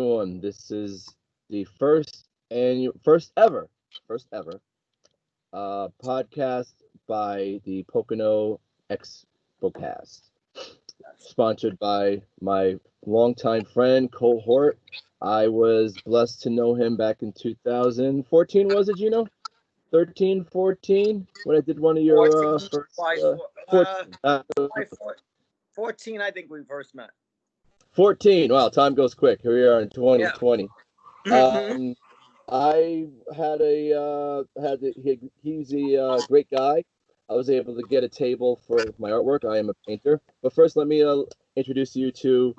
everyone. This is the first ever podcast by the Pocono Expocast, sponsored by my longtime friend, cohort. I was blessed to know him back in 2014, was it, Gino? 13, 14, when I did one of your 14, first... by 14. by 14, I think we first met. 14. Wow, time goes quick. Here we are in 2020. Yeah. I he's a great guy. I was able to get a table for my artwork. I am a painter. But first, let me introduce you to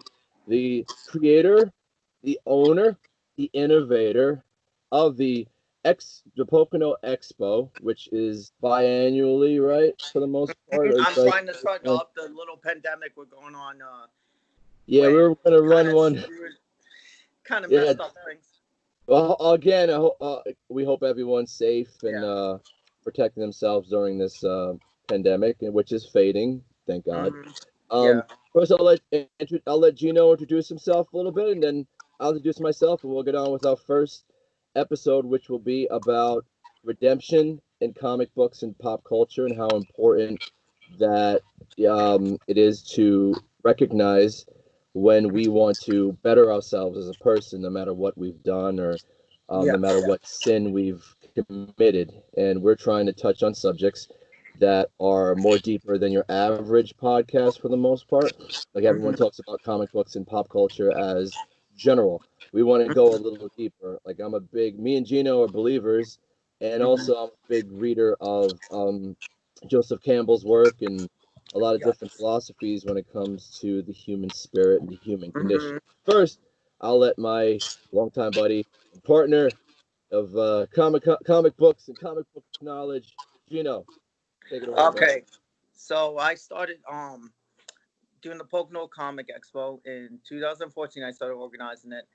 the creator, the owner, the innovator of the Pocono Expo, which is biannually, right? For the most part. I'm trying to start off the little pandemic we're going on. Yeah, we were gonna run one. Kind of messed up things. Well, again, we hope everyone's safe and protecting themselves during this pandemic, which is fading, thank God. First, I'll let Gino introduce himself a little bit, and then I'll introduce myself, and we'll get on with our first episode, which will be about redemption in comic books and pop culture, and how important that it is to recognize when we want to better ourselves as a person, no matter what we've done or no matter what sin we've committed. And we're trying to touch on subjects that are more deeper than your average podcast for the most part. Like everyone talks about comic books and pop culture as general. We want to go a little deeper. Like me and Gino are believers, and also I'm a big reader of Joseph Campbell's work and a lot of different philosophies when it comes to the human spirit and the human condition. First, I'll let my longtime buddy and partner of comic books and comic book knowledge, Gino, take it away. Okay, so I started doing the Pocono Comic Expo in 2014. I started organizing it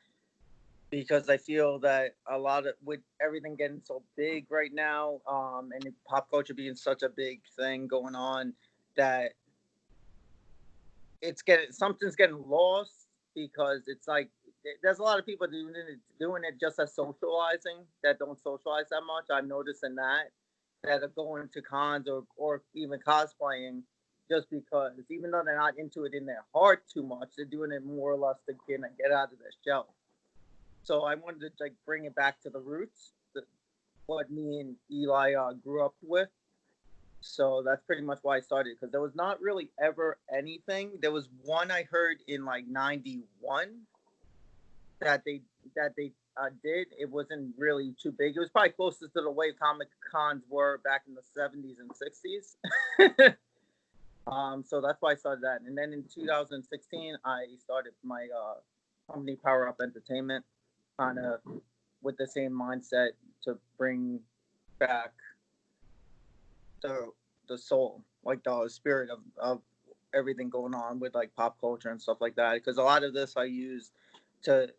because I feel that a lot of, with everything getting so big right now, and pop culture being such a big thing going on, that something's getting lost, because it's like there's a lot of people doing it just as socializing that don't socialize that much. I'm noticing that are going to cons or even cosplaying just because, even though they're not into it in their heart too much, they're doing it more or less to get out of their shell. So I wanted to bring it back to the roots, what me and Eli grew up with. So that's pretty much why I started, because there was not really ever anything. There was one I heard in '91 that they did. It wasn't really too big. It was probably closest to the way Comic Cons were back in the 70s and 60s. So that's why I started that. And then in 2016, I started my company, Power Up Entertainment, kind of with the same mindset to bring back the soul, the spirit of everything going on with pop culture and stuff like that. Because a lot of this I use to,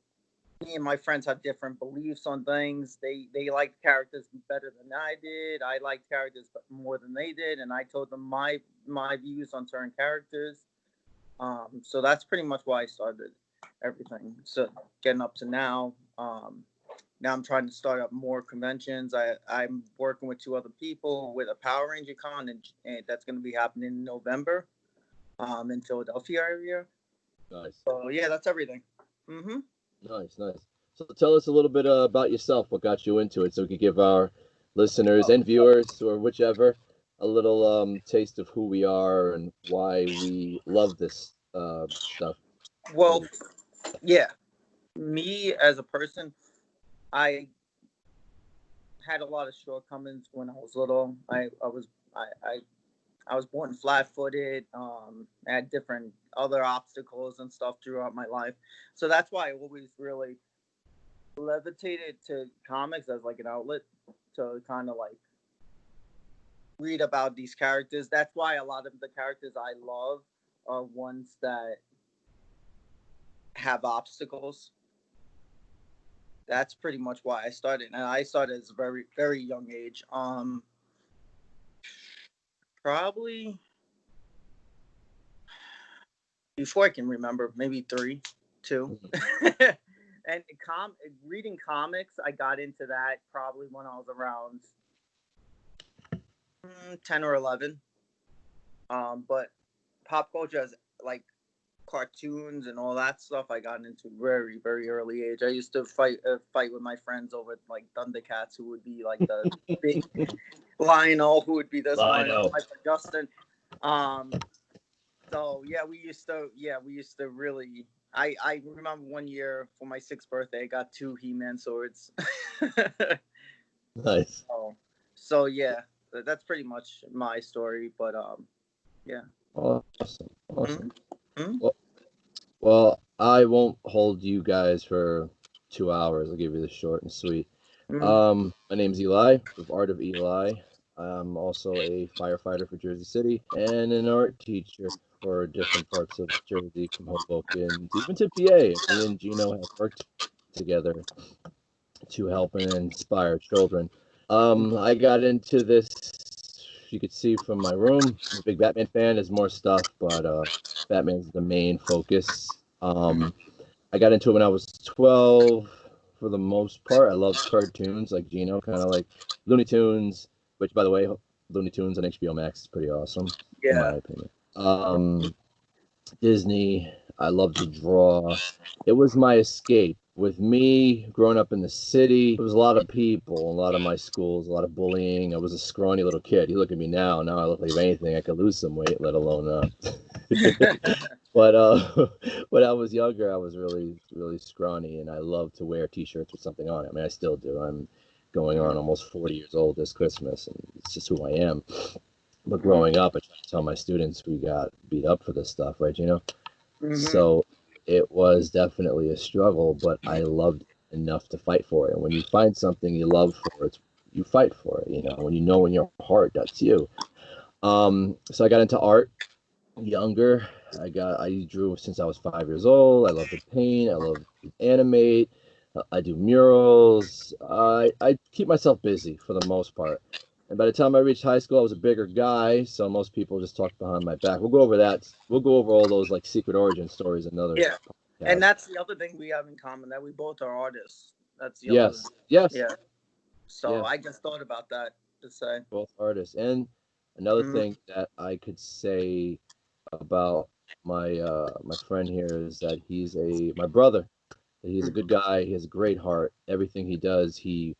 me and my friends have different beliefs on things. They liked characters better than I did. I liked characters more than they did, and I told them my views on certain characters. So that's pretty much why I started everything. So getting up to now. Now I'm trying to start up more conventions. I'm working with 2 other people with a Power Ranger con, and that's going to be happening in November, in Philadelphia area. Nice. So yeah, that's everything. Nice. So tell us a little bit about yourself. What got you into it, so we could give our listeners and viewers, or whichever, a little taste of who we are and why we love this stuff. Well, yeah, me as a person, I had a lot of shortcomings when I was little. I was born flat-footed. I had different other obstacles and stuff throughout my life. So that's why I always really levitated to comics as an outlet to kind of read about these characters. That's why a lot of the characters I love are ones that have obstacles. That's pretty much why I started. And I started at a very, very young age. Probably before I can remember, maybe 3, 2. And reading comics, I got into that probably when I was around 10 or 11. But pop culture has like cartoons and all that stuff I got into very, very early age. I used to fight with my friends over like Thundercats, who would be like the big Lionel, who would be this one, like Justin. So we used to really. I remember one year for my 6th birthday, I got 2 He-Man swords. Nice. So yeah, that's pretty much my story. But yeah. Awesome. Mm-hmm. Well, I won't hold you guys for 2 hours. I'll give you this short and sweet. Mm-hmm. My name's Eli, with Art of Eli. I'm also a firefighter for Jersey City and an art teacher for different parts of Jersey, from Hoboken even to PA. Me and Gino have worked together to help and inspire children. I got into this, you could see from my room. I'm a big Batman fan. There's more stuff, but Batman's the main focus. I got into it when I was 12 for the most part. I love cartoons like Gino, kind of like Looney Tunes, which, by the way, Looney Tunes on HBO Max is pretty awesome, in my opinion. Disney, I love to draw. It was my escape. With me growing up in the city, there was a lot of people, a lot of my schools, a lot of bullying. I was a scrawny little kid. You look at me now. Now I look like, if anything, I could lose some weight, let alone But when I was younger, I was really, really scrawny, and I loved to wear T-shirts with something on it. I mean, I still do. I'm going on almost 40 years old this Christmas, and it's just who I am. But growing up, I try to tell my students we got beat up for this stuff, right, Gino? So it was definitely a struggle, but I loved it enough to fight for it. And when you find something you love for it, you fight for it. When you know in your heart that's you. So I got into art younger. I drew since I was 5 years old. I love to paint. I love to animate. I do murals. I keep myself busy for the most part. And by the time I reached high school, I was a bigger guy, so most people just talked behind my back. We'll go over that. We'll go over all those like secret origin stories another. Yeah, and that's the other thing we have in common, that we both are artists. That's the other. Yes. Yeah. So I just thought about that to say. Both artists. And another thing that I could say about my friend here is that he's my brother. He's a good guy. He has a great heart. Everything he does, he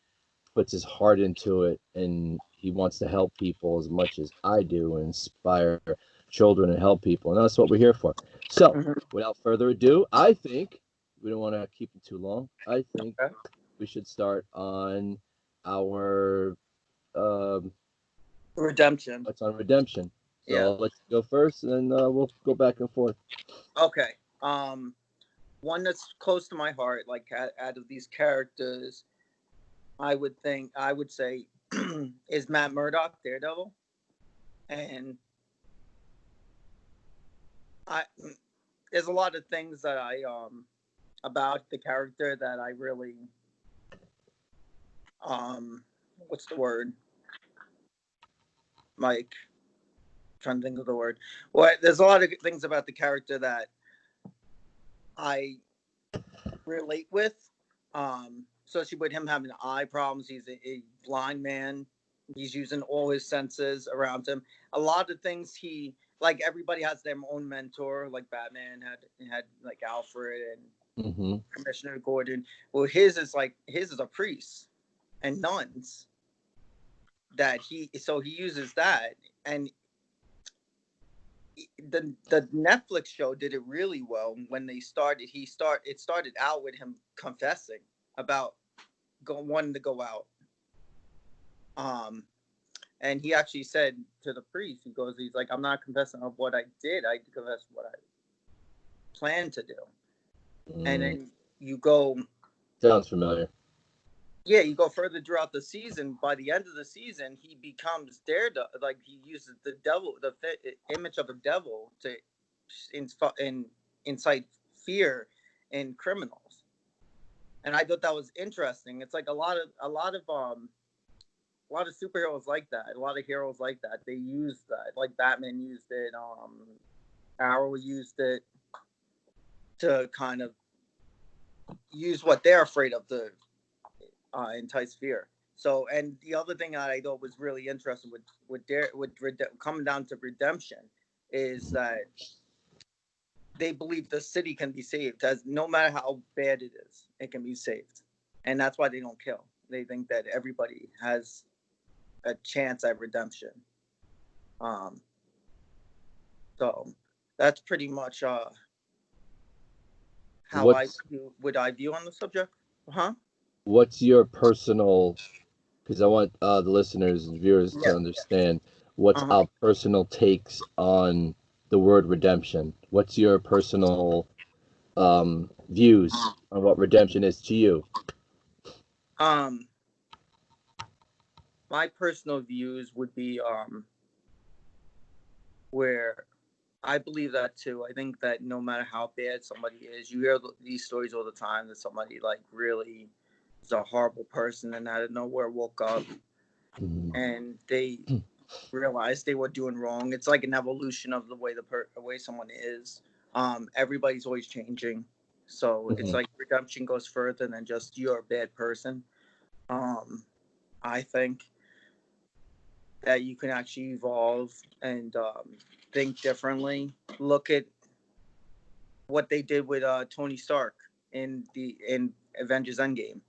puts his heart into it, and he wants to help people as much as I do, and inspire children and help people. And that's what we're here for. So, without further ado, I think we don't want to keep it too long. I think we should start on our redemption. What's on redemption? So I'll let you go first, and then we'll go back and forth. Okay. One that's close to my heart, like out of these characters, I would say is Matt Murdock, Daredevil. And there's a lot of things that I about the character that I really what's the word? Like, trying to think of the word. Well, there's a lot of things about the character that I relate with. Especially with him having eye problems. He's a blind man. He's using all his senses around him. A lot of things like everybody has their own mentor. Like Batman had like Alfred and Commissioner Gordon. Well, his is a priest and nuns. He uses that, and the Netflix show did it really well. When they started, it started out with him confessing about wanting to go out. And he actually said to the priest, he's like, I'm not confessing of what I did. I confess what I plan to do. And then you go. Sounds familiar. Yeah, you go further throughout the season. By the end of the season, he becomes Daredevil. Like, he uses the devil, the image of the devil, to incite fear in criminals. And I thought that was interesting. It's like a lot of superheroes like that. A lot of heroes like that. They use that. Like Batman used it. Arrow used it to kind of use what they're afraid of to entice fear. So, and the other thing that I thought was really interesting coming down to redemption is that they believe the city can be saved, as no matter how bad it is, it can be saved, and that's why they don't kill. They think that everybody has a chance at redemption. So that's pretty much how I view on the subject. What's your personal? Because I want the listeners and viewers to understand what's our personal takes on the word redemption. What's your personal views on what redemption is to you? My personal views would be where I believe that too. I think that no matter how bad somebody is, you hear these stories all the time that somebody like really is a horrible person and out of nowhere woke up and they realized they were doing wrong. It's like an evolution of the way the way someone is. Everybody's always changing, so it's like redemption goes further than just you're a bad person. I think that you can actually evolve and think differently. Look at what they did with Tony Stark in Avengers Endgame.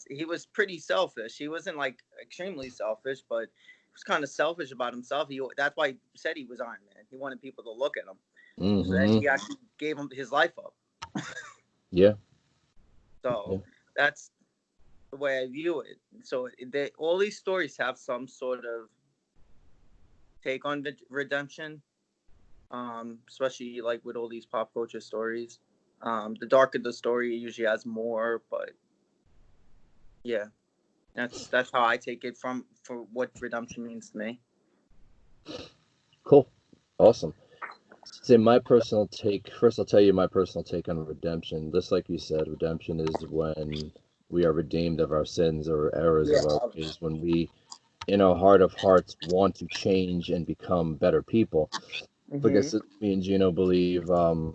He was pretty selfish. He wasn't like extremely selfish, but he was kind of selfish about himself. That's why he said he was Iron Man. He wanted people to look at him. So he actually gave him his life up. So that's the way I view it. So all these stories have some sort of take on redemption, especially like with all these pop culture stories. The darker the story usually has more, but yeah, that's how I take it for what redemption means to me. Cool, awesome. Say my personal take. First, I'll tell you my personal take on redemption. Just like you said, redemption is when we are redeemed of our sins or errors of our ways, when we, in our heart of hearts, want to change and become better people. Because me and Gino believe we're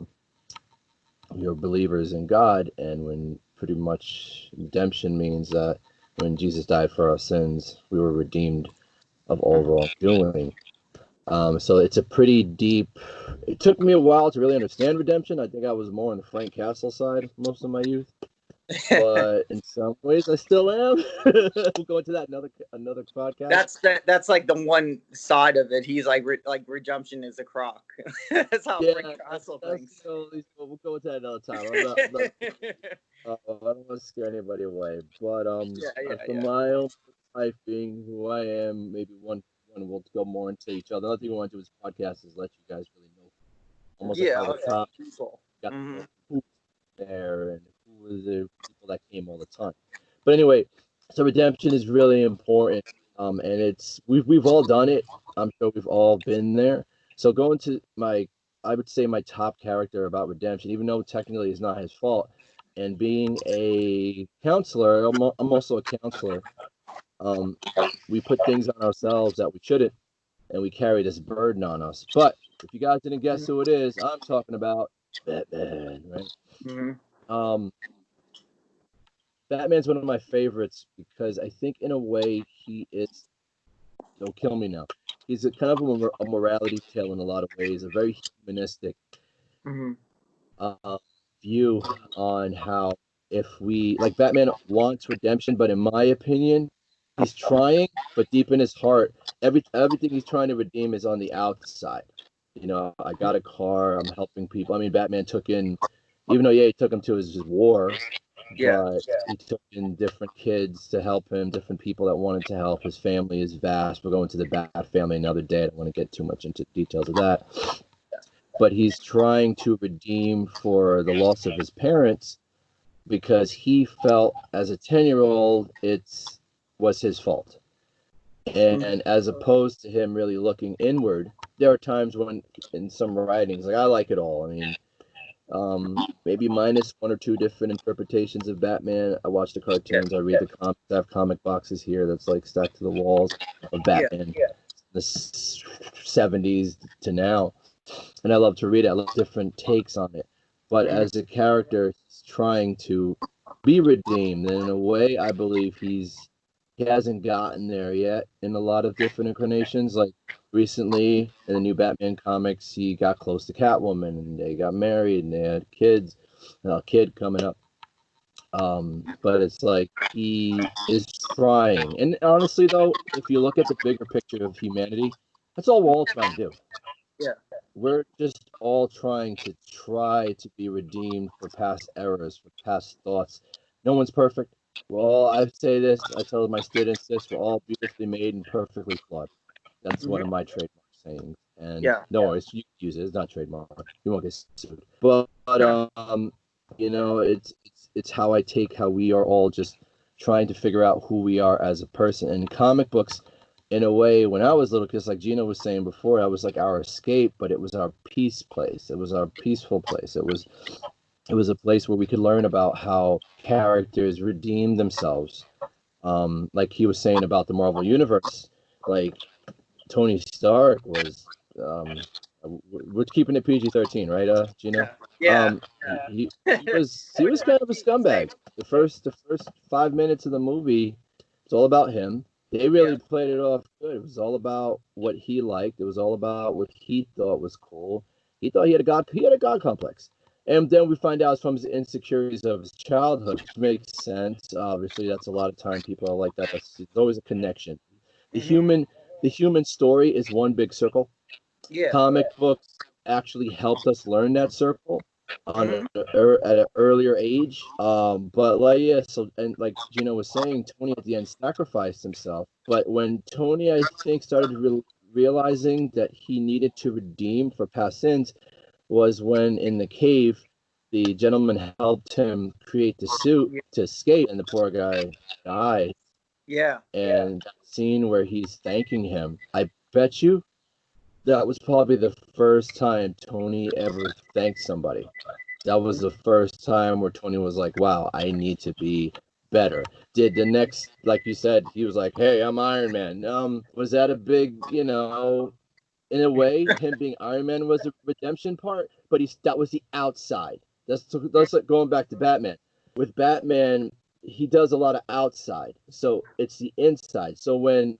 believers in God, and when pretty much redemption means that when Jesus died for our sins, we were redeemed of all wrongdoing. So it's a pretty deep. It took me a while to really understand redemption. I think I was more on the Frank Castle side most of my youth, but in some ways I still am. We'll go into that another podcast. That's like the one side of it. He's like redemption is a crock. That's how Frank Castle thinks. We'll go into that another time. I don't want to scare anybody away, but for my own life, being who I am, maybe one we'll go more into each other. Another thing we want to do is podcast is let you guys really know almost like all the top people. Got who there and who was the people that came all the time. But anyway, so redemption is really important, and it's we've all done it. I'm sure we've all been there. So going to I would say my top character about redemption, even though technically it's not his fault, and being a counselor, I'm also a counselor. We put things on ourselves that we shouldn't, and we carry this burden on us. But if you guys didn't guess who it is, I'm talking about Batman, right? Batman's one of my favorites because I think in a way he is, don't kill me now, he's a kind of a morality tale in a lot of ways, a very humanistic view on how if we, like Batman wants redemption, but in my opinion, he's trying, but deep in his heart, everything he's trying to redeem is on the outside. You know, I got a car, I'm helping people. I mean, Batman took in, even though, he took him to his war, but he took in different kids to help him, different people that wanted to help. His family is vast. We'll go into the Bat family another day. I don't want to get too much into details of that. But he's trying to redeem for the loss of his parents because he felt as a 10-year-old it was his fault. And as opposed to him really looking inward, there are times when in some writings, like I like it all. I mean, maybe minus one or two different interpretations of Batman. I watch the cartoons, I read the comics, I have comic boxes here that's like stacked to the walls of Batman, the 70s to now. And I love to read it. I love different takes on it. But as a character, trying to be redeemed. And in a way, I believe he hasn't gotten there yet in a lot of different incarnations. Like recently in the new Batman comics, he got close to Catwoman and they got married and they had kids, a kid coming up. But it's like he is trying. And honestly, though, if you look at the bigger picture of humanity, that's all we're all trying to do. Yeah. We're just all try to be redeemed for past errors, for past thoughts. No one's perfect. Well, I say this, I tell my students this, we're all beautifully made and perfectly flawed. That's one of my trademark sayings. And no worries, you can use it. It's not trademark. You won't get sued. But you know, it's how I take how we are all just trying to figure out who we are as a person. And comic books, in a way, when I was little, because like Gino was saying before, I was like our escape, but it was our peace place. It was our peaceful place. It was a place where we could learn about how characters redeem themselves. Like he was saying about the Marvel Universe, like Tony Stark was we're keeping it PG-13, right, Gino? Yeah. He was kind of a scumbag. The first 5 minutes of the movie, it's all about him. They really played it off good. It was all about what he liked. It was all about what he thought was cool. He thought he had a god complex. And then we find out it's from his insecurities of his childhood, which makes sense. Obviously, that's a lot of time people are like that. It's always a connection. The human story is one big circle. Yeah. Comic books actually helped us learn that circle at an earlier age. But like so and like Gino was saying, Tony at the end sacrificed himself. But when Tony, I think, started realizing that he needed to redeem for past sins, was when in the cave, the gentleman helped him create the suit to escape, and the poor guy died. Yeah. And that scene where he's thanking him, I bet you that was probably the first time Tony ever thanked somebody. That was the first time where Tony was like, wow, I need to be better. Did the next, like you said, he was like, hey, I'm Iron Man. Was that a big, in a way, him being Iron Man was a redemption part, but that was the outside. That's like going back to Batman. With Batman, he does a lot of outside, so it's the inside. So when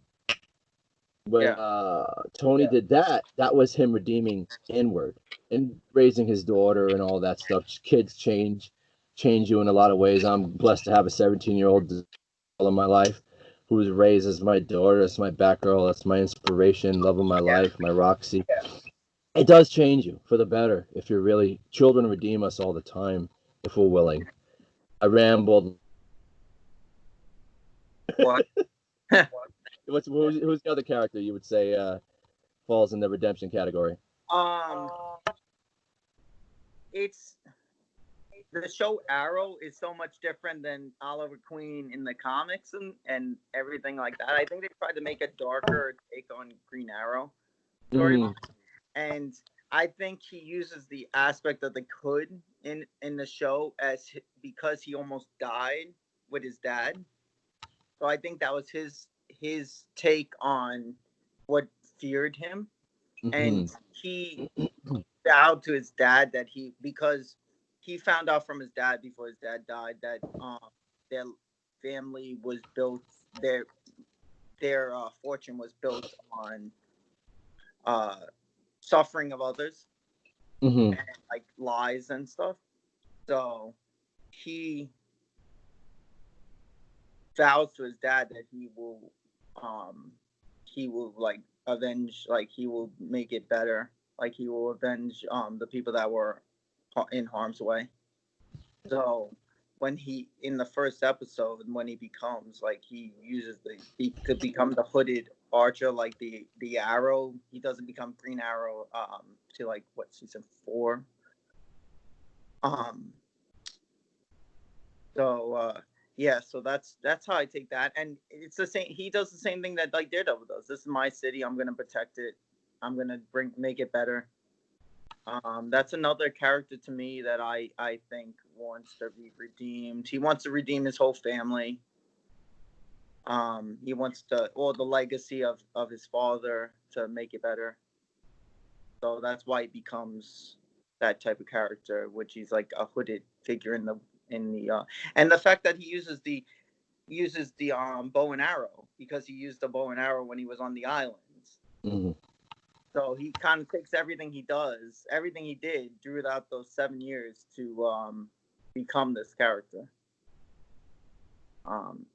Tony did that, that was him redeeming inward and raising his daughter and all that stuff. Kids change you in a lot of ways. I'm blessed to have a 17-year-old in my life who was raised as my daughter. That's my Batgirl. That's my inspiration, love of my life, my Roxy. It does change you for the better if you're really. Children redeem us all the time if we're willing. I rambled. What? Who's the other character you would say falls in the redemption category? It's the show Arrow is so much different than Oliver Queen in the comics and everything like that. I think they tried to make a darker take on Green Arrow storyline, and I think he uses the aspect of the could in the show because he almost died with his dad. So I think that was his take on what feared him, and he vowed to his dad that because he found out from his dad before his dad died that their family was built, their fortune was built on suffering of others and like lies and stuff. So he vows to his dad that he will like avenge, like he will make it better, like he will avenge the people that were in harm's way. So when he in the first episode, when he becomes like he could become the hooded archer, like the arrow. He doesn't become Green Arrow to like what, season 4. So that's how I take that, and it's the same. He does the same thing that like Daredevil does. This is my city. I'm gonna protect it. I'm gonna make it better. That's another character to me that I think wants to be redeemed. He wants to redeem his whole family. He wants the legacy of his father to make it better. So that's why he becomes that type of character, which he's like a hooded figure in in the and the fact that he uses the bow and arrow, because he used the bow and arrow when he was on the islands. Mm-hmm. So he kind of takes everything he did throughout those 7 years to become this character.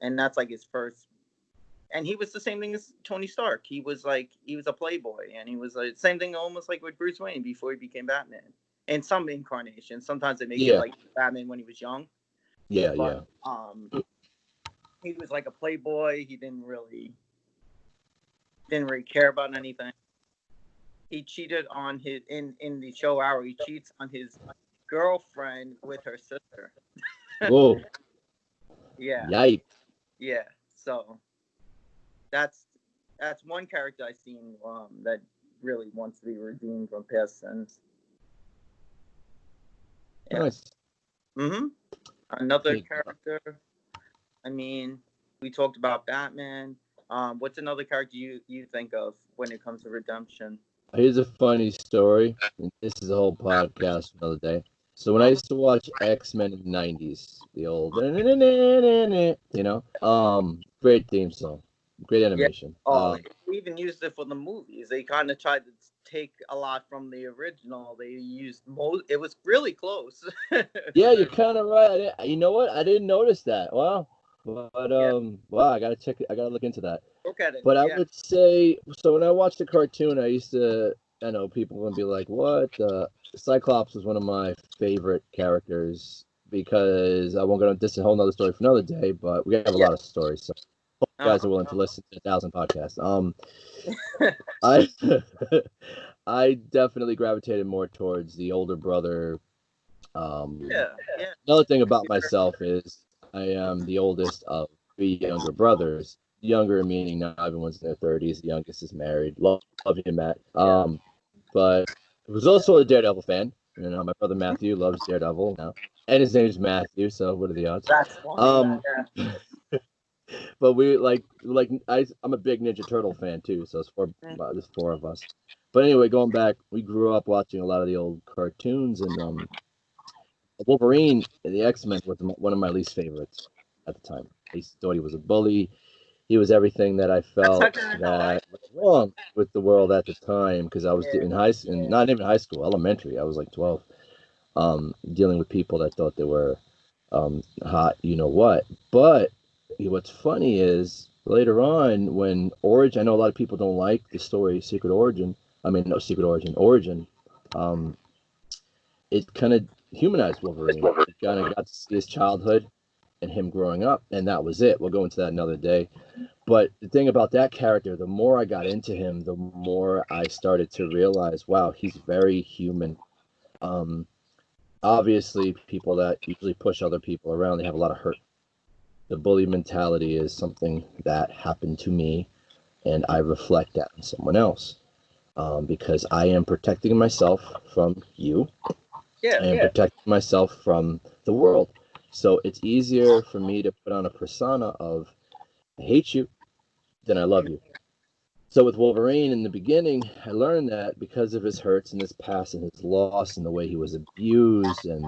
And that's like his first. And he was the same thing as Tony Stark. He was a playboy, and he was like same thing almost like with Bruce Wayne before he became Batman. In some incarnations, sometimes they make it like Batman when he was young. Yeah, but, he was like a playboy. He didn't really care about anything. He cheated on his in the show Arrow. He cheats on his girlfriend with her sister. Whoa. Yeah. Yikes. Yeah. So that's one character I've seen that really wants to be redeemed from past sins. Yeah. Nice. Mm-hmm. Another character. I mean, we talked about Batman. What's another character you think of when it comes to redemption? Here's a funny story. This is a whole podcast for another day. So when I used to watch X-Men in the 90s, the old, great theme song, great animation. Yeah. They even used it for the movies. They kind of tried to take a lot from the original. They used it was really close. Yeah, you're kind of right. You know what? I didn't notice that. Wow. But wow, I gotta check it. I gotta look into that. Look at it. But I would say, so when I watched the cartoon, I used to, I know people would be like, "What?" Cyclops was one of my favorite characters because I won't go into this, a whole nother story for another day. But we have a lot of stories, so hope you guys are willing to listen to 1,000 podcasts. I I definitely gravitated more towards the older brother. Another thing about myself is I am the oldest of 3 younger brothers. Younger meaning now everyone's in their 30s. The youngest is married. Love you, Matt. But I was also a Daredevil fan. You know, my brother Matthew loves Daredevil now, and his name's Matthew. So what are the odds? That's funny. But we I'm a big Ninja Turtle fan too. So there's 4 of us. But anyway, going back, we grew up watching a lot of the old cartoons, and Wolverine and the X-Men was one of my least favorites at the time. I thought he was a bully. He was everything that I felt that was wrong with the world at the time, because I was in not even high school, elementary. I was like 12, dealing with people that thought they were hot, you know what. But what's funny is later on when Origin, I know a lot of people don't like the story Secret Origin. I mean, no, Secret Origin. It kind of humanized Wolverine. It kind of got to see his childhood and him growing up, and that was it. We'll go into that another day. But the thing about that character, the more I got into him, the more I started to realize, wow, he's very human. Obviously, people that usually push other people around, they have a lot of hurt. The bully mentality is something that happened to me, and I reflect that on someone else, because I am protecting myself from you. I am protecting myself from the world. So it's easier for me to put on a persona of I hate you than I love you. So with Wolverine in the beginning, I learned that because of his hurts and his past and his loss and the way he was abused and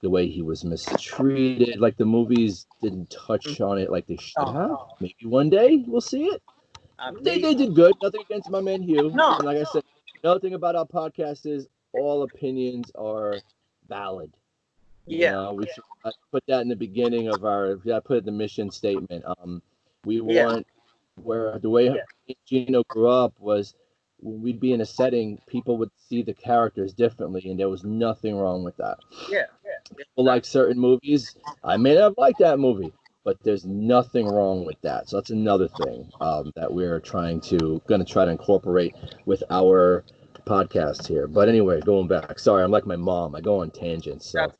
the way he was mistreated, like the movies didn't touch on it like they should have. Maybe one day we'll see it. They did good. Nothing against my man Hugh. And like I said, another thing about our podcast is all opinions are valid. You know, we should put that in the beginning of our. I put it in the mission statement. We want where the way Gino grew up was when we'd be in a setting, people would see the characters differently, and there was nothing wrong with that. People like certain movies. I may not like that movie, but there's nothing wrong with that. So that's another thing that we're going to try to incorporate with our podcast here. But anyway, going back. Sorry, I'm like my mom. I go on tangents. So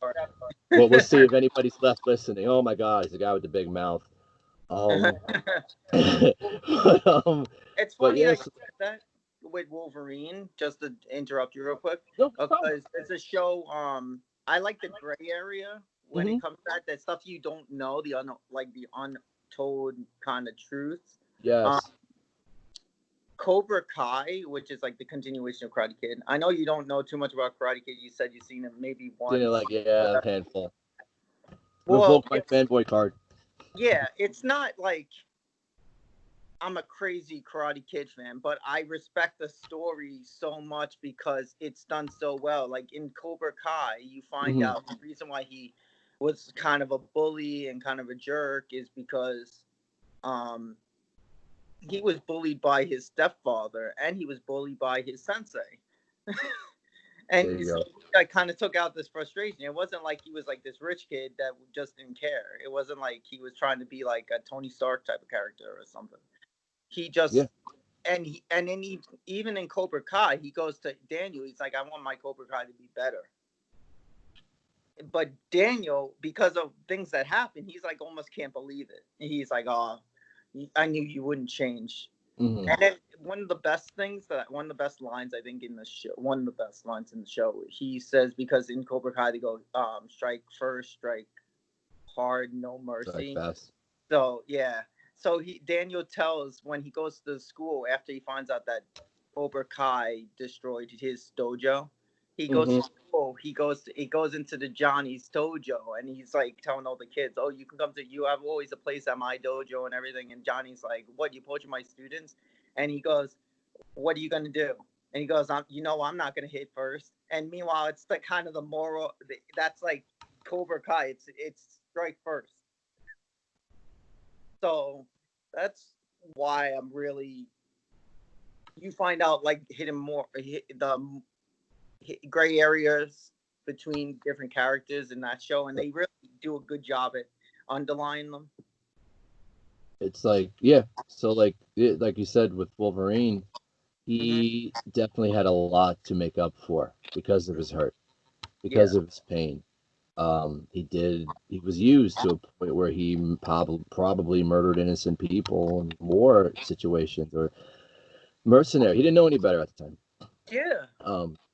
we'll see if anybody's left listening. Oh my God, he's the guy with the big mouth. It's funny I said that with Wolverine, just to interrupt you real quick. Because it's a show, I like the gray area when it comes to that stuff you don't know, the untold kind of truths. Yes. Cobra Kai, which is like the continuation of Karate Kid. I know you don't know too much about Karate Kid. You said you've seen it maybe once. A handful. Well, Revoke my fanboy card. Yeah, it's not like I'm a crazy Karate Kid fan, but I respect the story so much because it's done so well. Like in Cobra Kai, you find out the reason why he was kind of a bully and kind of a jerk is because he was bullied by his stepfather and he was bullied by his sensei. And so I kind of took out this frustration. It wasn't like he was like this rich kid that just didn't care. It wasn't like he was trying to be like a Tony Stark type of character or something. He just and then even in Cobra Kai, he goes to Daniel. He's like, I want my Cobra Kai to be better. But Daniel, because of things that happen, he's like almost can't believe it. He's like, oh, I knew you wouldn't change. And then one of the best lines I think in the show, one of the best lines in the show, he says, because in Cobra Kai they go, strike first, strike hard, no mercy. So yeah. So Daniel tells when he goes to the school after he finds out that Cobra Kai destroyed his dojo, he goes to school. He goes into the Johnny's dojo and he's like telling all the kids, "Oh, you can come to. You have always a place at my dojo and everything." And Johnny's like, "What? You poaching my students?" And he goes, "What are you gonna do?" And he goes, I'm not gonna hit first." And meanwhile, it's the kind of the moral. That's like Cobra Kai. It's strike first. So that's why I'm really. You find out like the gray areas between different characters in that show, and they really do a good job at underlying them. It's like so like you said with Wolverine, he definitely had a lot to make up for because of his hurt, because of his pain. He was used to a point where he probably murdered innocent people in war situations or mercenary. He didn't know any better at the time.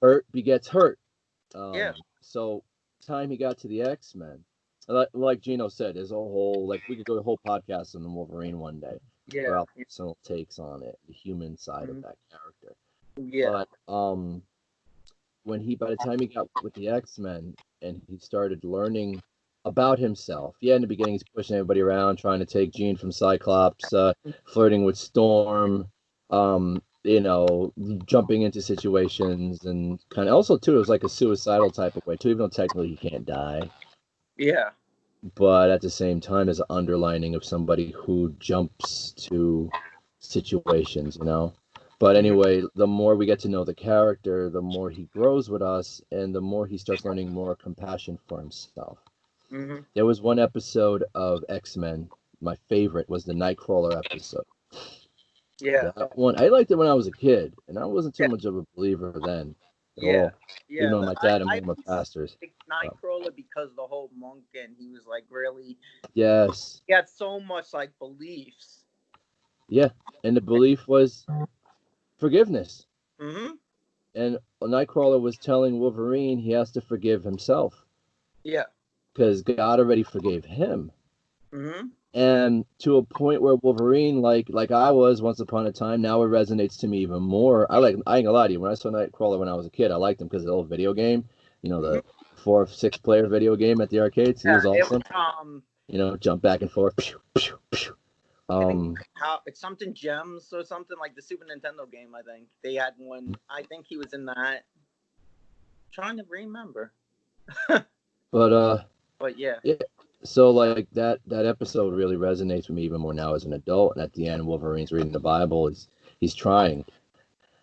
Hurt begets hurt. So time he got to the X-Men, like Gino said, there's a whole, like, we could go a whole podcast on the Wolverine one day. Our personal takes on it, the human side of that character. But by the time he got with the X-Men and he started learning about himself, in the beginning he's pushing everybody around, trying to take Jean from Cyclops, flirting with Storm, jumping into situations, and kind of also too, it was like a suicidal type of way too, even though technically he can't die. But at the same time, there's an underlining of somebody who jumps to situations, But anyway, the more we get to know the character, the more he grows with us, and the more he starts learning more compassion for himself. There was one episode of X-Men, my favorite was the Nightcrawler episode. That one, I liked it when I was a kid, and I wasn't too much of a believer then at all. Even though my dad and mom were pastors. Nightcrawler because the whole monk, and he was like really. He had so much like beliefs. Yeah, and the belief was forgiveness. And Nightcrawler was telling Wolverine he has to forgive himself. Because God already forgave him. And to a point where Wolverine, like I was once upon a time, now it resonates to me even more. I ain't gonna lie to you, when I saw Nightcrawler when I was a kid, I liked him because of the old video game, the 4 or 6 player video game at the arcades. He was awesome. Jump back and forth. Pew, pew, pew. It's something Gems or something, like the Super Nintendo game. I think they had one. I think he was in that. I'm trying to remember. But yeah. So like that episode really resonates with me even more now as an adult. And at the end, Wolverine's reading the Bible. He's trying.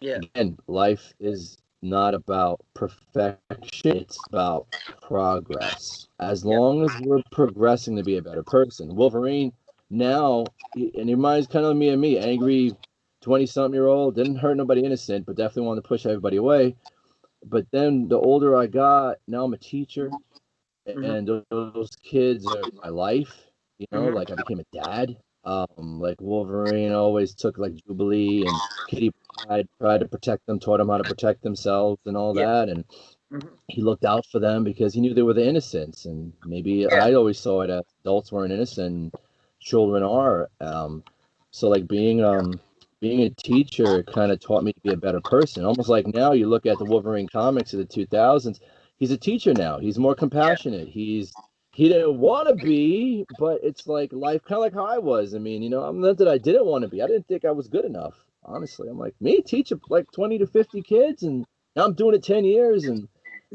Again, life is not about perfection. It's about progress. As long as we're progressing to be a better person. Wolverine now, and he reminds kind of me and me, angry 20-something-year-old, didn't hurt nobody innocent, but definitely wanted to push everybody away. But then the older I got, now I'm a teacher. And those kids are my life, like I became a dad. Like Wolverine always took like Jubilee and Kitty Pryde, tried to protect them, taught them how to protect themselves and all that. And he looked out for them because he knew they were the innocents. And maybe I always saw it as adults weren't innocent, children are. So like being a teacher kind of taught me to be a better person. Almost like now you look at the Wolverine comics of the 2000s. He's a teacher now. He's more compassionate. He's he didn't want to be, but it's like life, kind of like how I was. I mean, I'm not that I didn't want to be. I didn't think I was good enough. Honestly, I'm like, me teach like 20 to 50 kids, and now I'm doing it 10 years, and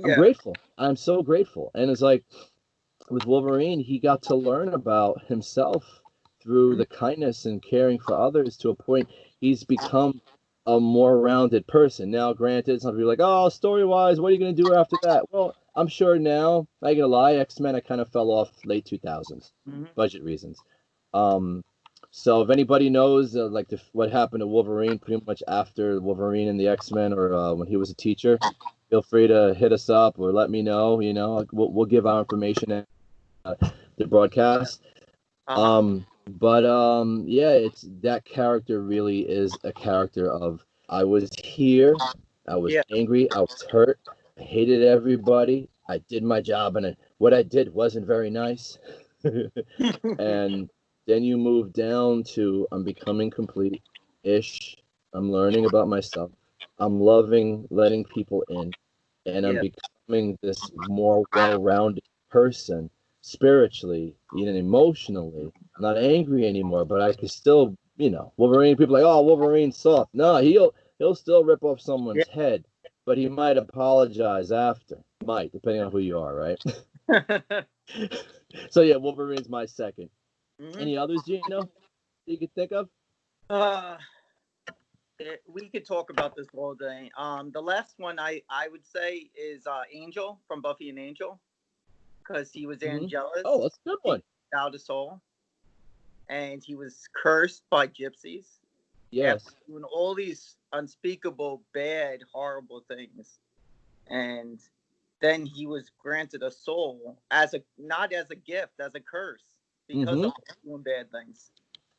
I'm grateful. I'm so grateful. And it's like with Wolverine, he got to learn about himself through the kindness and caring for others to a point he's become a more rounded person. Now, granted, some people are like, oh, story-wise, what are you going to do after that? Well, I'm sure now, I ain't gonna lie, X-Men, I kind of fell off late 2000s, budget reasons. So if anybody knows like what happened to Wolverine pretty much after Wolverine and the X-Men, or when he was a teacher, feel free to hit us up or let me know. Like we'll give our information at the broadcast. But yeah, it's that character really is a character of I was here, I was angry, I was hurt, I hated everybody, I did my job, and what I did wasn't very nice. And then you move down to I'm becoming complete-ish. I'm learning about myself. I'm loving letting people in, and I'm becoming this more well-rounded person spiritually, even emotionally. I'm not angry anymore, but I can still, Wolverine. People are like, oh, Wolverine's soft. No, he'll still rip off someone's head, but he might apologize after. Might, depending on who you are, right? So yeah, Wolverine's my second. Any others, Gino, you could think of? We could talk about this all day. The last one I would say is Angel from Buffy and Angel, because he was Angelus. Oh, that's a good one. Without a soul, and he was cursed by gypsies. Yes, doing all these unspeakable, bad, horrible things, and then he was granted a soul not as a gift, as a curse, because of doing bad things.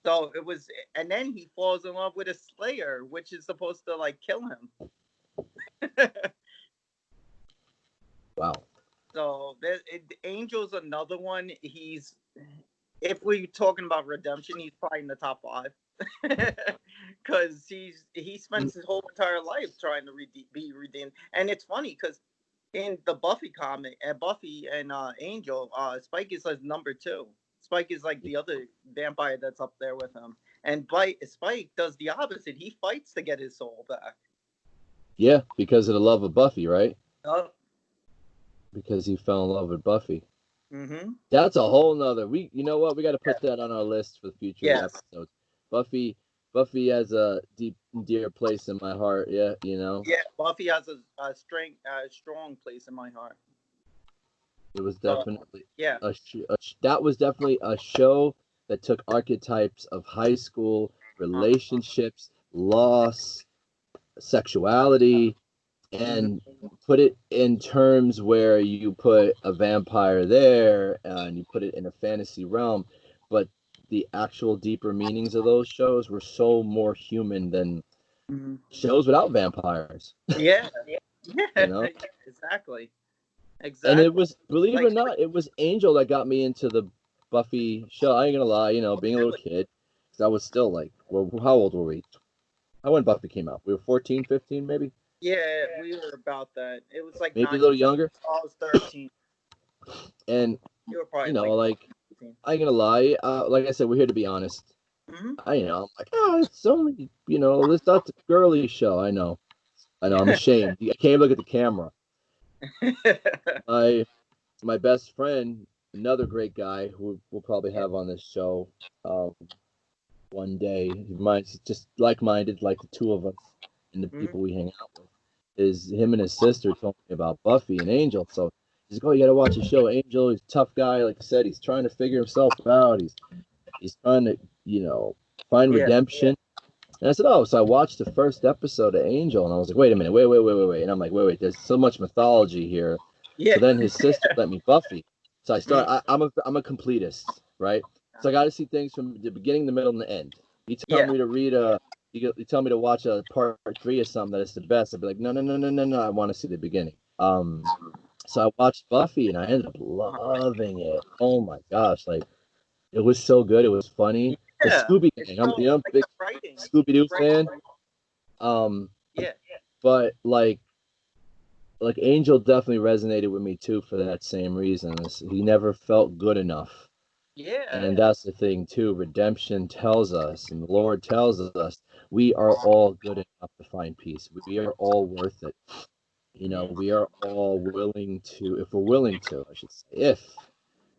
So it was, and then he falls in love with a Slayer, which is supposed to like kill him. Wow. So Angel's another one. If we're talking about redemption, he's probably in the top 5. Because he spends his whole entire life trying to be redeemed. And it's funny because in the Buffy comic, Buffy and Angel, Spike is like number 2. Spike is like the other vampire that's up there with him. And Spike does the opposite. He fights to get his soul back. Yeah, because of the love of Buffy, right? Oh. Because he fell in love with Buffy. That's a whole nother. You know what? We got to put that on our list for future episodes. Buffy has a dear place in my heart. Yeah, Yeah, Buffy has a strong place in my heart. It was definitely that was definitely a show that took archetypes of high school relationships, loss, sexuality, and put it in terms where you put a vampire there and you put it in a fantasy realm, but the actual deeper meanings of those shows were so more human than shows without vampires. Exactly. And it was, believe it or not, it was Angel that got me into the Buffy show. I ain't gonna lie, being a little kid, because I was still like, well, how old were we? How when Buffy came out? We were 14, 15 maybe? Yeah, we were about that. It was like maybe a little younger. I was 13. And you were probably like I ain't gonna lie, like I said, we're here to be honest. I'm like, oh, it's only, it's not the girly show. I know, I'm ashamed. I can't look at the camera. My best friend, another great guy who we'll probably have on this show one day. Mine's just like-minded, like the two of us and the people we hang out with. Is him and his sister told me about Buffy and Angel. So he's like, oh, you got to watch the show. Angel, he's a tough guy. Like I said, he's trying to figure himself out. He's trying to, find redemption. And I said, oh, so I watched the first episode of Angel, and I was like, wait a minute, wait. And I'm like, wait, there's so much mythology here. So then his sister let me Buffy. So I started. I'm a completist, right? So I got to see things from the beginning, the middle, and the end. You tell me to read you tell me to watch a part 3 or something that is the best. I'd be like, no. I want to see the beginning. So I watched Buffy, and I ended up loving it. Oh my gosh, like it was so good. It was funny. The Scooby Gang. I'm a big Scooby Doo fan. But like like Angel definitely resonated with me too for that same reason. He never felt good enough. Yeah. And that's the thing too. Redemption tells us, and the Lord tells us, we are all good enough to find peace. We are all worth it. You know, we are all willing to, if we're willing to, I should say, if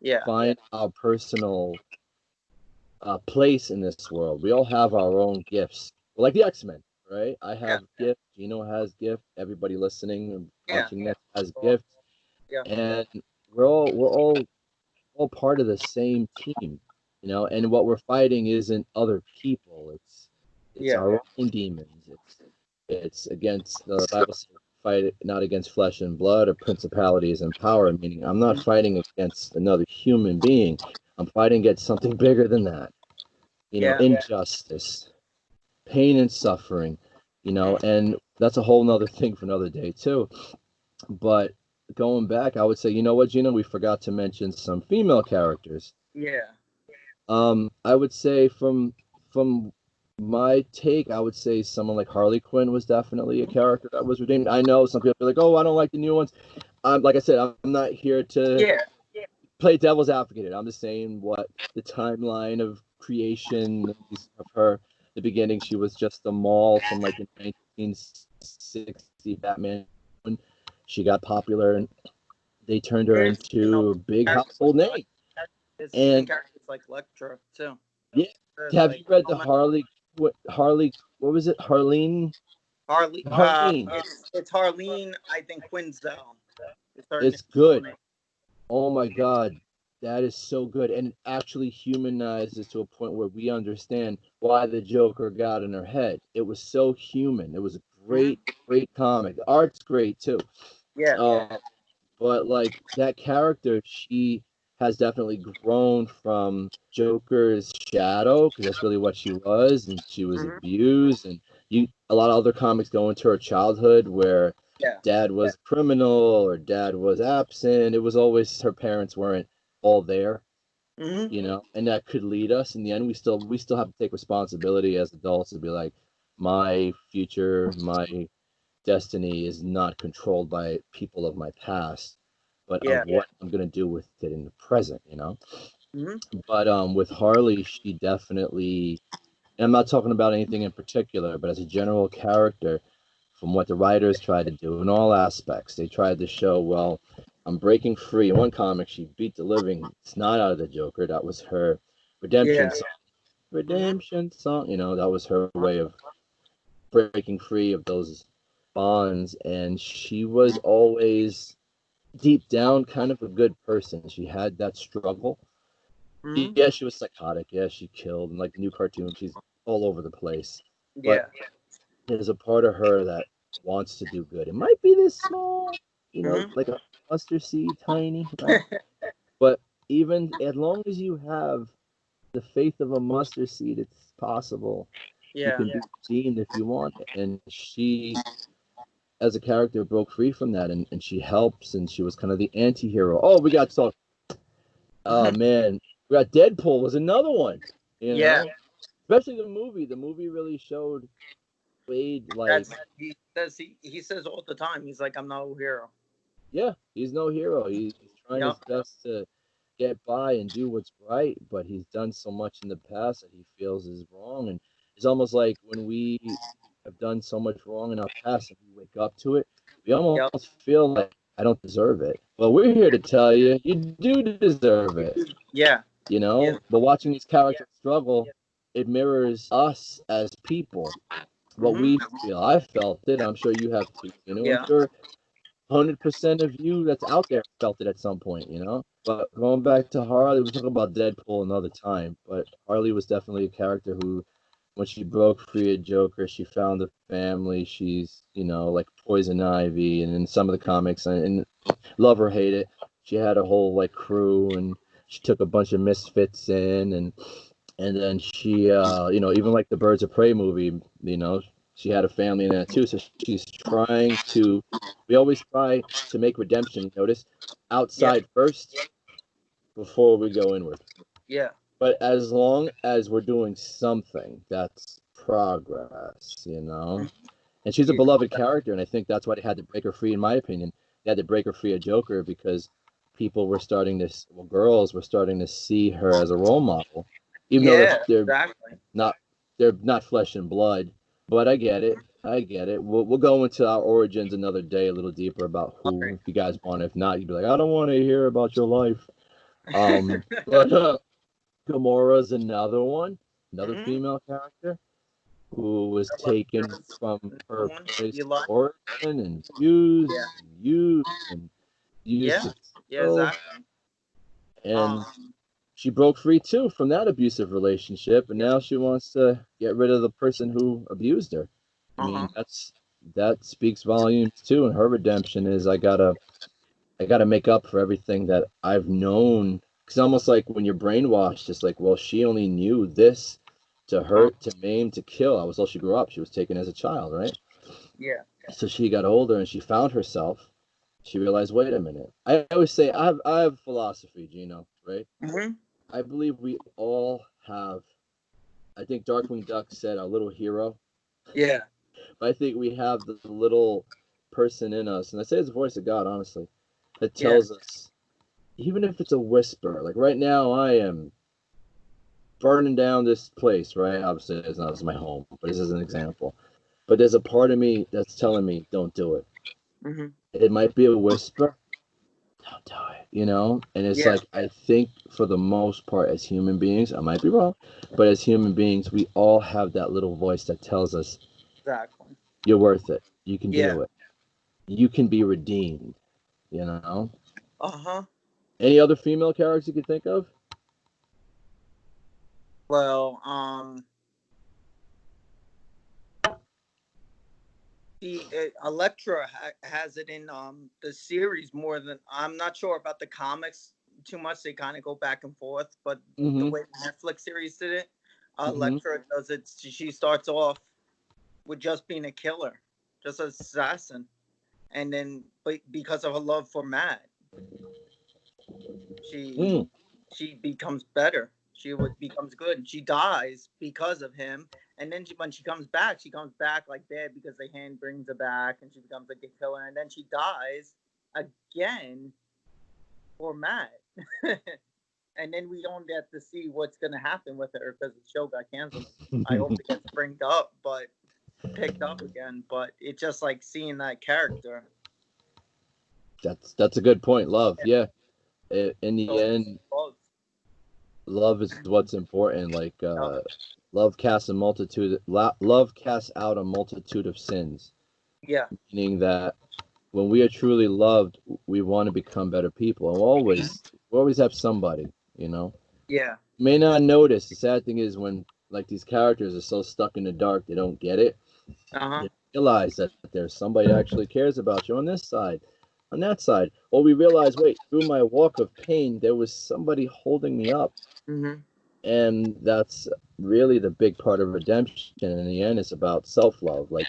Yeah. find our personal place in this world. We all have our own gifts. We're like the X-Men, right? I have gifts. Gino has gifts. Everybody listening and watching this has gifts, Yeah. and we're all part of the same team, you know. And what we're fighting isn't other people. It's Yeah. our own demons. It's against the Bible says fight it not against flesh and blood or principalities and power. Meaning, I'm not fighting against another human being. I'm fighting against something bigger than that. You know, Yeah. injustice, pain and suffering. You know, and that's a whole nother thing for another day too. But going back, I would say, you know what, Gina, we forgot to mention some female characters. Yeah. I would say from my take, I would say someone like Harley Quinn was definitely a character that was redeemed. I know some people are like, "Oh, I don't like the new ones." Like I said, I'm not here to Yeah. play devil's advocate. I'm just saying what the timeline of creation of her. The beginning, she was just a mall from like the 1960 Batman. She got popular, and they turned her You know, into a big characters household like name. there's even And characters like Electra too. yeah, There's have you like read the oh my Harley? What was it? Harley. Harleen. It's Harleen. I think Quinzel is her It's full good. name. Oh my God, that is so good, and it actually humanizes to a point where we understand why the Joker got in her head. It was so human. It was a Mm-hmm. great, great comic. The art's great too. Yeah. But like that character, she has definitely grown from Joker's shadow because that's really what she was, and she was Mm-hmm. abused. And a lot of other comics go into her childhood where Yeah. dad was a criminal or dad was absent. It was always her parents weren't all there, Mm-hmm. you know, and that could lead us in the end. We still have to take responsibility as adults to be like, my future, my destiny is not controlled by people of my past, but Yeah. of what I'm gonna do with it in the present, you know. Mm-hmm. But with Harley, she definitely. And I'm not talking about anything in particular, but as a general character, from what the writers tried to do in all aspects, they tried to show, well, I'm breaking free. In one comic, she beat the living snot out of the Joker. That was her redemption Yeah. song. Mm-hmm. Redemption song. You know, that was her way of breaking free of those bonds. And she was always deep down kind of a good person. She had that struggle. Mm-hmm. Yeah, she was psychotic. Yeah, she killed. And like the new cartoon, she's all over the place. But Yeah. there's a part of her that wants to do good. It might be this small, you know, Mm-hmm. like a mustard seed, tiny, right? But even as long as you have the faith of a mustard seed, it's possible. You Yeah. can be redeemed if you want it. And she, as a character, broke free from that, and she helps, and she was kind of the anti-hero. Oh, we got to talk. Oh man, we got Deadpool was another one. You Yeah. know, especially the movie. The movie really showed Wade like, He says all the time. He's like, I'm no hero. yeah, he's no hero. He's trying Yep. his best to get by and do what's right, but he's done so much in the past that he feels is wrong. And it's almost like when we have done so much wrong in our past and we wake up to it, we Yep. almost feel like I don't deserve it. Well, we're here to tell you, you do deserve it, Yeah. you Yeah. know? But watching these characters struggle, it mirrors us as people, what Mm-hmm. we feel. I felt it. I'm sure you have too. You know, I'm Yeah. sure 100% of you that's out there felt it at some point, you know? But going back to Harley, we'll talk about Deadpool another time, but Harley was definitely a character who, when she broke free of Joker, she found a family. She's, you know, like Poison Ivy, and in some of the comics, and love or hate it, she had a whole, like, crew, and she took a bunch of misfits in, and then she, you know, even like the Birds of Prey movie, you know, she had a family in that too. So she's trying to, we always try to make redemption, notice, Yeah. outside first before we go inward. Yeah. But as long as we're doing something, that's progress, you know? And she's a beloved character, and I think that's why they had to break her free, in my opinion. They had to break her free of Joker because people were starting to, well, girls were starting to see her as a role model, even though they're not flesh and blood. But I get it. I get it. We'll go into our origins another day a little deeper about who, if you guys want. If not, you'd be like, I don't want to hear about your life. But Gamora's another one, another female character who was taken from her place of origin and used and used to kill. Exactly. And she broke free too from that abusive relationship, and now she wants to get rid of the person who abused her. I mean, that speaks volumes too. And her redemption is I gotta make up for everything that I've known. It's almost like when you're brainwashed, it's like, well, she only knew this to hurt, to maim, to kill. That was all she grew up. She was taken as a child, right? Yeah. So she got older and she found herself. She realized, wait a minute. I always say I have philosophy, Gino, right? I believe we all have. I think Darkwing Duck said our little hero. Yeah. But I think we have the little person in us, and I say it's the voice of God, honestly, that tells us, even if it's a whisper. Like right now, I am burning down this place, right? Obviously, it's not as my home, but this is an example. But there's a part of me that's telling me, don't do it. It might be a whisper, don't do it, you know? And it's like, I think for the most part, as human beings, I might be wrong, but as human beings, we all have that little voice that tells us, exactly, you're worth it. You can do it. You can be redeemed, you know? Any other female characters you can think of? Well, Elektra has it in the series more than, I'm not sure about the comics too much. They kind of go back and forth, but the way the Netflix series did it, Elektra does it. She starts off with just being a killer, just an assassin, and then because of her love for Matt, she becomes better. She becomes good. She dies because of him, and then when she comes back like dead because the hand brings her back, and she becomes like a killer. And then she dies again for Matt, and then we don't get to see what's gonna happen with her because the show got canceled. I hope it gets picked up again. But it's just like seeing that character. That's a good point. Love, yeah. In the end, love is what's important. Like love casts out a multitude of sins. Yeah. Meaning that when we are truly loved, we want to become better people. And we always have somebody, you know. Yeah. You may not notice. The sad thing is when like these characters are so stuck in the dark, they don't get it. They realize that there's somebody that actually cares about you on this side, on that side. Or we realize, wait, through my walk of pain, there was somebody holding me up. And that's really the big part of redemption. In the end, it's about self-love. Like,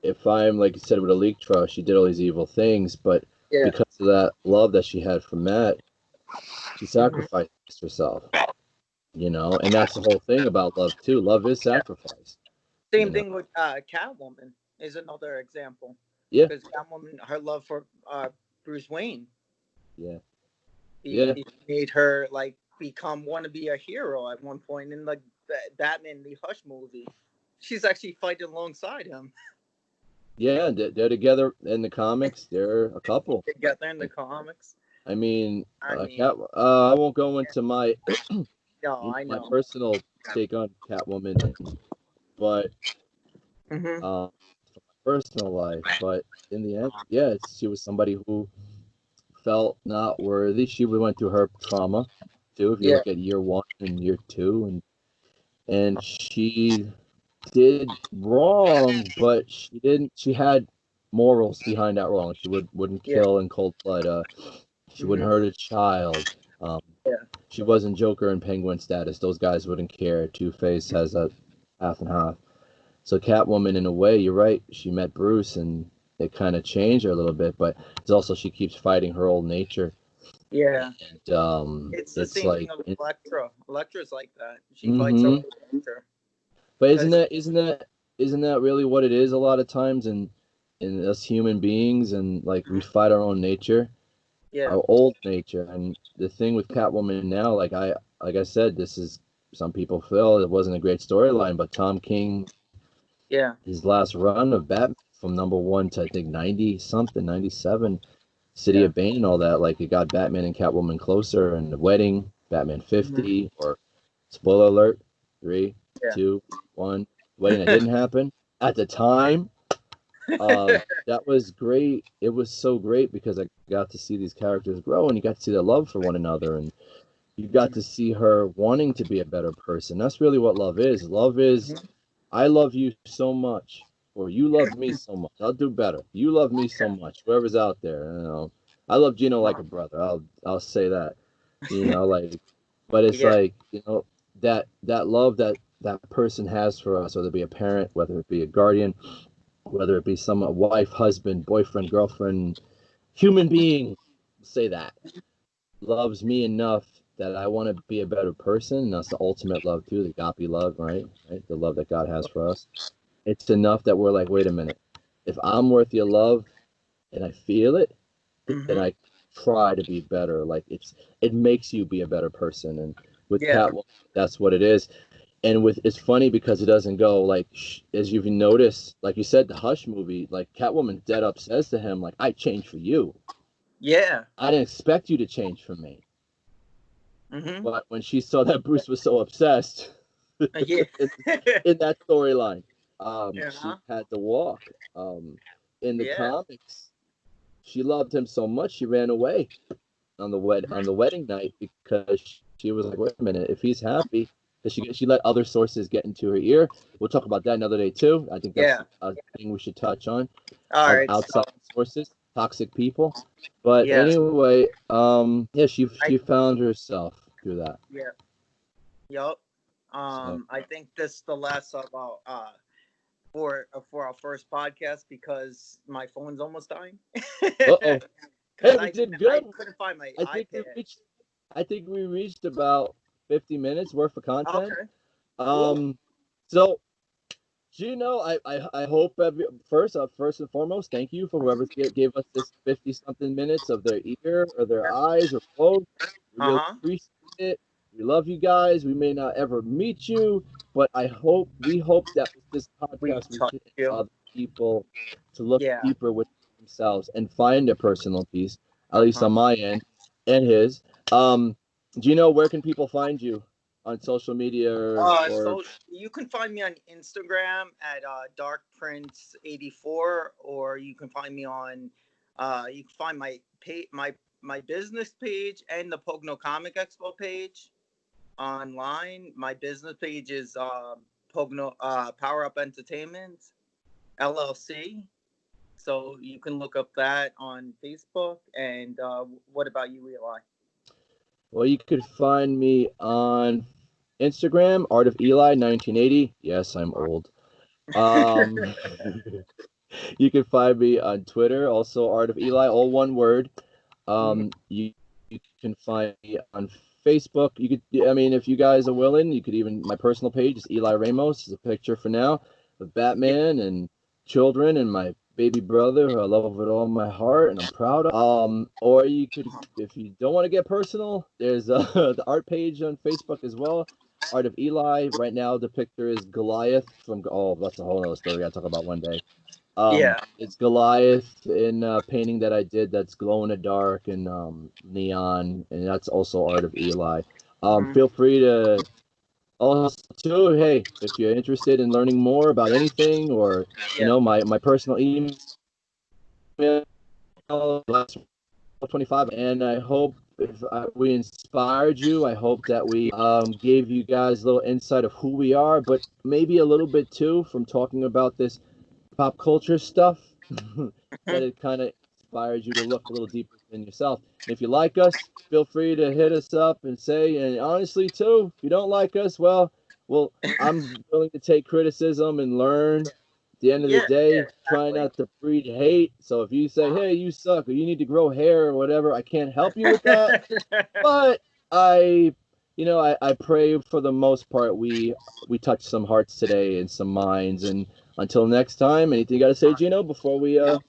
if I'm, like you said, with Elektra, she did all these evil things, but because of that love that she had for Matt, she sacrificed herself, you know? And that's the whole thing about love, too. Love is sacrifice. Same thing with Catwoman is another example. Yeah. Because Catwoman, her love for Bruce Wayne. Yeah. It made her like want to be a hero at one point in like Batman the Hush movie. She's actually fighting alongside him. Yeah, they're together in the comics. They're a couple. Together in the comics. I mean, I won't go into my my personal take on Catwoman, but from my personal life. But in the end, she was somebody who felt not worthy. She went through her trauma too. If you look at year 1 and year 2, and she did wrong, but she didn't. She had morals behind that wrong. She wouldn't kill in cold blood. She wouldn't hurt a child. She wasn't Joker and Penguin status. Those guys wouldn't care. Two-Face has a half and half. So Catwoman, in a way, you're right. She met Bruce, and it kind of changed her a little bit. But it's also she keeps fighting her old nature. Yeah. And, it's the same thing with Elektra. Elektra's like that. She fights her old nature. But isn't isn't that really what it is a lot of times in us human beings, and like we fight our own nature, our old nature. And the thing with Catwoman now, like I said, this is, some people feel it wasn't a great storyline, but Tom King, his last run of Batman from #1 to I think 90 something, 97, City of Bane and all that, like it got Batman and Catwoman closer, and the wedding, Batman 50, or spoiler alert, 3, 2, 1, wedding that didn't happen at the time. That was great. It was so great because I got to see these characters grow, and you got to see their love for one another, and you got to see her wanting to be a better person. That's really what love is. Love is, I love you so much, or you love me so much. I'll do better. You love me so much. Whoever's out there, you know. I love Gino like a brother. I'll say that. You know, like, but it's like, you know, that love that person has for us, whether it be a parent, whether it be a guardian, whether it be some wife, husband, boyfriend, girlfriend, human being, say that, loves me enough that I want to be a better person. And that's the ultimate love too, the agape love, right? The love that God has for us. It's enough that we're like, wait a minute, if I'm worthy of love and I feel it, then I try to be better. Like it makes you be a better person. And with Catwoman, that's what it is. And with, it's funny because it doesn't go like, as you've noticed, like you said, the Hush movie, like Catwoman dead up says to him, like, I changed for you. Yeah. I didn't expect you to change for me. But when she saw that Bruce was so obsessed in that storyline, she had to walk. In the comics, she loved him so much she ran away on the wedding night, because she was like, wait a minute, if he's happy, because she let other sources get into her ear. We'll talk about that another day too. I think that's a thing we should touch on. All right, outside sources, toxic people. But anyway, she found herself through that. Yep. I think this is the last about for our first podcast, because my phone's almost dying. Uh-oh. Hey, we did good. I couldn't find my iPad. I think we reached about 50 minutes worth of content. Okay. Cool. So, Gino, I hope first and foremost, thank you for whoever gave us this 50-something minutes of their ear or their eyes or both. We really appreciate it. We love you guys. We may not ever meet you, but we hope that with this podcast we can get other people to look deeper with themselves and find their personal peace, at least on my end and his. Gino, where can people find you on social media? So you can find me on Instagram at darkprince84, or you can find me on you can find my business page and the Pocono Comic Expo page online. My business page is Pocono Power Up Entertainment LLC. So you can look up that on Facebook. And what about you, Eli? Well, you could find me on Instagram, Art of Eli 1980. Yes, I'm old. You can find me on Twitter, also Art of Eli, all one word. You can find me on Facebook. You could, I mean, if you guys are willing, you could even, my personal page is Eli Ramos. Is a picture for now of Batman and children and my baby brother, who I love with all my heart and I'm proud of. Or you could, if you don't want to get personal, there's the art page on Facebook as well, Art of Eli. Right now the picture is Goliath from, oh, that's a whole other story I gotta talk about one day. It's Goliath in a painting that I did that's glow in the dark and neon, and that's also Art of Eli. Feel free to also too, hey, if you're interested in learning more about anything, or you know, my personal email 25, and I hope if we inspired you, I hope that we gave you guys a little insight of who we are, but maybe a little bit too from talking about this pop culture stuff, that it kind of inspires you to look a little deeper in yourself. And if you like us, feel free to hit us up and say, and honestly too, if you don't like us, well, I'm willing to take criticism and learn. At the end of the day, try not to breed hate. So if you say, hey, you suck, or you need to grow hair or whatever, I can't help you with that. But I pray for the most part we touched some hearts today and some minds. And until next time, anything you got to say, Gino, before we head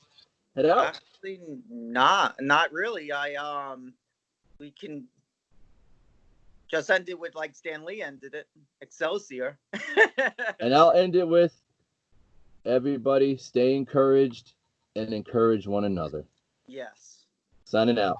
out? Actually, not really. We can just end it with like Stan Lee ended it, Excelsior. And I'll end it with everybody stay encouraged and encourage one another. Yes. Signing out.